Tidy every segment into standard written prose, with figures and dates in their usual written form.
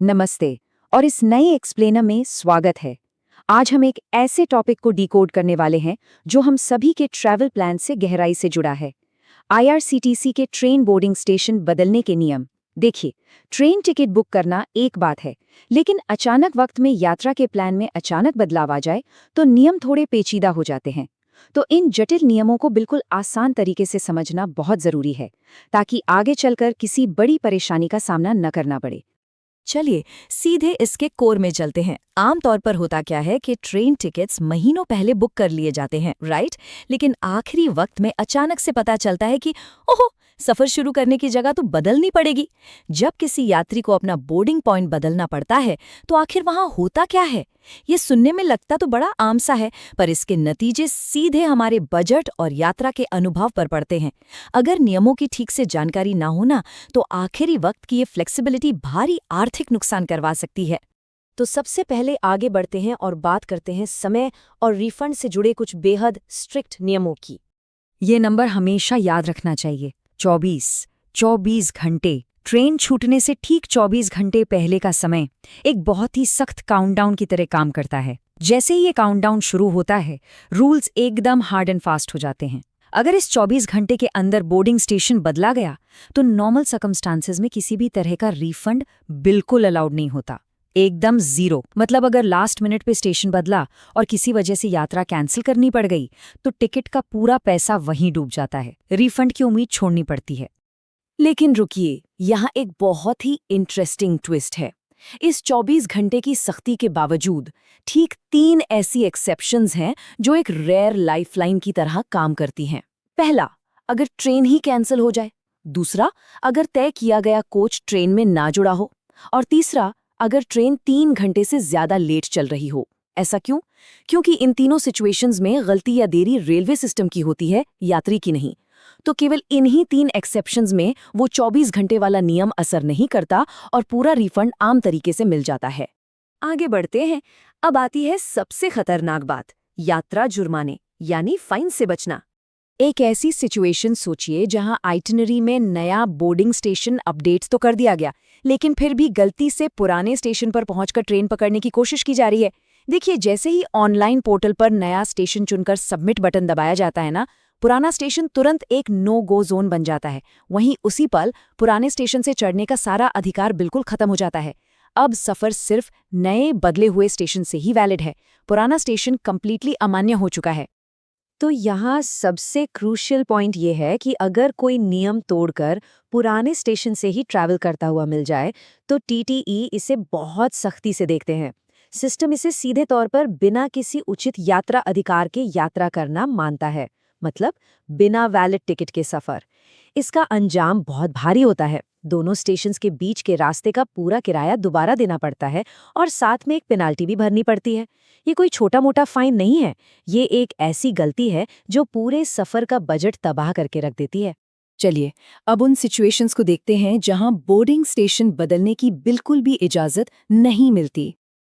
नमस्ते और इस नए एक्सप्लेनर में स्वागत है। आज हम एक ऐसे टॉपिक को डिकोड करने वाले हैं जो हम सभी के ट्रैवल प्लान से गहराई से जुड़ा है। आईआरसीटीसी के ट्रेन बोर्डिंग स्टेशन बदलने के नियम। देखिए, ट्रेन टिकट बुक करना एक बात है, लेकिन अचानक वक्त में यात्रा के प्लान में अचानक बदलाव आ जाए तो नियम थोड़े पेचीदा हो जाते हैं। तो इन जटिल नियमों को बिल्कुल आसान तरीके से समझना बहुत जरूरी है, ताकि आगे चलकर किसी बड़ी परेशानी का सामना न करना पड़े। चलिए सीधे इसके कोर में चलते हैं। आमतौर पर होता क्या है कि ट्रेन टिकट्स महीनों पहले बुक कर लिए जाते हैं, राइट? लेकिन आखिरी वक्त में अचानक से पता चलता है कि ओहो, सफर शुरू करने की जगह तो बदलनी पड़ेगी। जब किसी यात्री को अपना बोर्डिंग पॉइंट बदलना पड़ता है तो आखिर वहां होता क्या है? ये सुनने में लगता तो बड़ा आम सा है, पर इसके नतीजे सीधे हमारे बजट और यात्रा के अनुभव पर पड़ते हैं। अगर नियमों की ठीक से जानकारी ना हो ना, तो आखिरी वक्त की ये फ्लेक्सिबिलिटी भारी आर्थिक नुकसान करवा सकती है। तो सबसे पहले आगे बढ़ते हैं और बात करते हैं समय और रिफंड से जुड़े कुछ बेहद स्ट्रिक्ट नियमों की। ये नंबर हमेशा याद रखना चाहिए। 24 घंटे। ट्रेन छूटने से ठीक 24 घंटे पहले का समय एक बहुत ही सख्त काउंटडाउन की तरह काम करता है। जैसे ही ये काउंटडाउन शुरू होता है, रूल्स एकदम हार्ड एंड फास्ट हो जाते हैं। अगर इस 24 घंटे के अंदर बोर्डिंग स्टेशन बदला गया तो नॉर्मल सर्कमस्टांसेस में किसी भी तरह का रिफंड बिल्कुल अलाउड नहीं होता, एकदम जीरो। मतलब अगर लास्ट मिनट पे स्टेशन बदला और किसी वजह से यात्रा कैंसिल करनी पड़ गई तो टिकट का पूरा पैसा वहीं डूब जाता है, रिफंड की उम्मीद छोड़नी पड़ती है। लेकिन रुकिए, यहाँ एक बहुत ही इंटरेस्टिंग ट्विस्ट है। इस 24 घंटे की सख्ती के बावजूद ठीक 3 ऐसी एक्सेप्शंस हैं जो एक रेयर लाइफलाइन की तरह काम करती हैं। पहला, अगर ट्रेन ही कैंसिल हो जाए। दूसरा, अगर तय किया गया कोच ट्रेन में ना जुड़ा हो। और तीसरा, अगर ट्रेन 3 घंटे से ज्यादा लेट चल रही हो। ऐसा क्यों? क्योंकि इन तीनों सिचुएशंस में गलती या देरी रेलवे सिस्टम की होती है, यात्री की नहीं। तो केवल इन्हीं 3 एक्सेप्शंस में वो 24 घंटे वाला नियम असर नहीं करता और पूरा रिफंड आम तरीके से मिल जाता है। आगे बढ़ते हैं। अब आती है सबसे खतरनाक बात, यात्रा जुर्माने यानी फाइन से बचना। एक ऐसी सिचुएशन सोचिए जहां आइटिनरी में नया बोर्डिंग स्टेशन अपडेट्स तो कर दिया गया, लेकिन फिर भी गलती से पुराने स्टेशन पर पहुंचकर ट्रेन पकड़ने की कोशिश की जा रही है। देखिए, जैसे ही ऑनलाइन पोर्टल पर नया स्टेशन चुनकर सबमिट बटन दबाया जाता है ना, पुराना स्टेशन तुरंत एक नो गो जोन बन जाता है। वहीं उसी पल पुराने स्टेशन से चढ़ने का सारा अधिकार बिल्कुल खत्म हो जाता है। अब सफर सिर्फ नए बदले हुए स्टेशन से ही वैलिड है। पुराना स्टेशन कंप्लीटली अमान्य हो चुका है। तो यहाँ सबसे क्रूशियल पॉइंट ये है कि अगर कोई नियम तोड़कर पुराने स्टेशन से ही ट्रैवल करता हुआ मिल जाए तो टीटीई इसे बहुत सख्ती से देखते हैं। सिस्टम इसे सीधे तौर पर बिना किसी उचित यात्रा अधिकार के यात्रा करना मानता है, मतलब बिना वैलिड टिकट के सफर। इसका अंजाम बहुत भारी होता है। दोनों स्टेशंस के बीच के रास्ते का पूरा किराया दोबारा देना पड़ता है और साथ में एक पेनाल्टी भी भरनी पड़ती है। ये कोई छोटा मोटा फाइन नहीं है, ये एक ऐसी गलती है जो पूरे सफर का बजट तबाह करके रख देती है। चलिए अब उन सिचुएशंस को देखते हैं जहां बोर्डिंग स्टेशन बदलने की बिल्कुल भी इजाजत नहीं मिलती।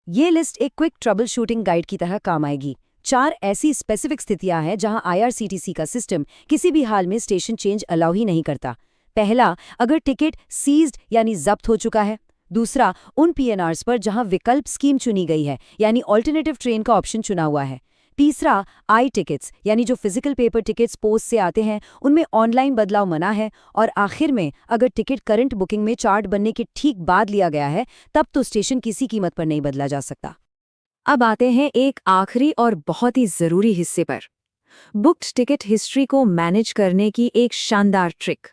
ये लिस्ट एक क्विक ट्रबल शूटिंग गाइड की तरह काम आएगी। 4 ऐसी स्पेसिफिक स्थितियां हैं जहां आईआरसीटीसी का सिस्टम किसी भी हाल में स्टेशन चेंज अलाउ ही नहीं करता। पहला, अगर टिकट सीज्ड यानी जब्त हो चुका है। दूसरा, उन पीएनआर्स पर जहां विकल्प स्कीम चुनी गई है यानी ऑल्टरनेटिव ट्रेन का ऑप्शन चुना हुआ है। तीसरा, आई टिकट्स यानी जो फिजिकल पेपर टिकट्स पोस्ट से आते हैं उनमें ऑनलाइन बदलाव मना है। और आखिर में, अगर टिकट करंट बुकिंग में चार्ट बनने के ठीक बाद लिया गया है तब तो स्टेशन किसी कीमत पर नहीं बदला जा सकता। अब आते हैं एक आखिरी और बहुत ही जरूरी हिस्से पर, बुक्ड टिकट हिस्ट्री को मैनेज करने की एक शानदार ट्रिक।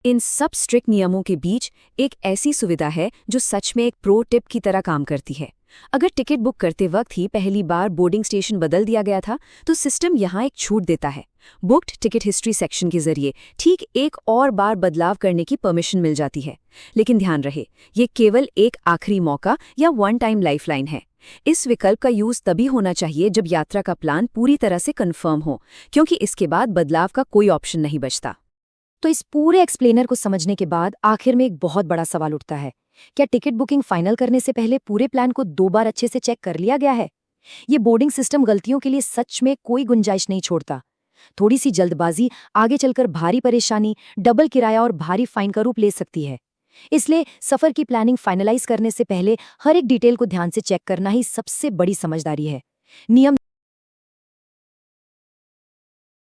इन सब स्ट्रिक्ट नियमों के बीच एक ऐसी सुविधा है जो सच में एक प्रो टिप की तरह काम करती है। अगर टिकट बुक करते वक्त ही पहली बार बोर्डिंग स्टेशन बदल दिया गया था तो सिस्टम यहाँ एक छूट देता है। बुक्ड टिकट हिस्ट्री सेक्शन के जरिए ठीक एक और बार बदलाव करने की परमिशन मिल जाती है। लेकिन ध्यान रहे, ये केवल एक आखिरी मौका या वन टाइम लाइफलाइन है। इस विकल्प का यूज तभी होना चाहिए जब यात्रा का प्लान पूरी तरह से कंफर्म हो, क्योंकि इसके बाद बदलाव का कोई ऑप्शन नहीं बचता। तो इस पूरे एक्सप्लेनर को समझने के बाद आखिर में एक बहुत बड़ा सवाल उठता है, क्या टिकट बुकिंग फाइनल करने से पहले पूरे प्लान को 2 बार अच्छे से चेक कर लिया गया है? ये बोर्डिंग सिस्टम गलतियों के लिए सच में कोई गुंजाइश नहीं छोड़ता। थोड़ी सी जल्दबाजी आगे चलकर भारी परेशानी, डबल किराया और भारी फाइन का रूप ले सकती है। इसलिए सफर की प्लानिंग फाइनलाइज करने से पहले हर एक डिटेल को ध्यान से चेक करना ही सबसे बड़ी समझदारी है। नियम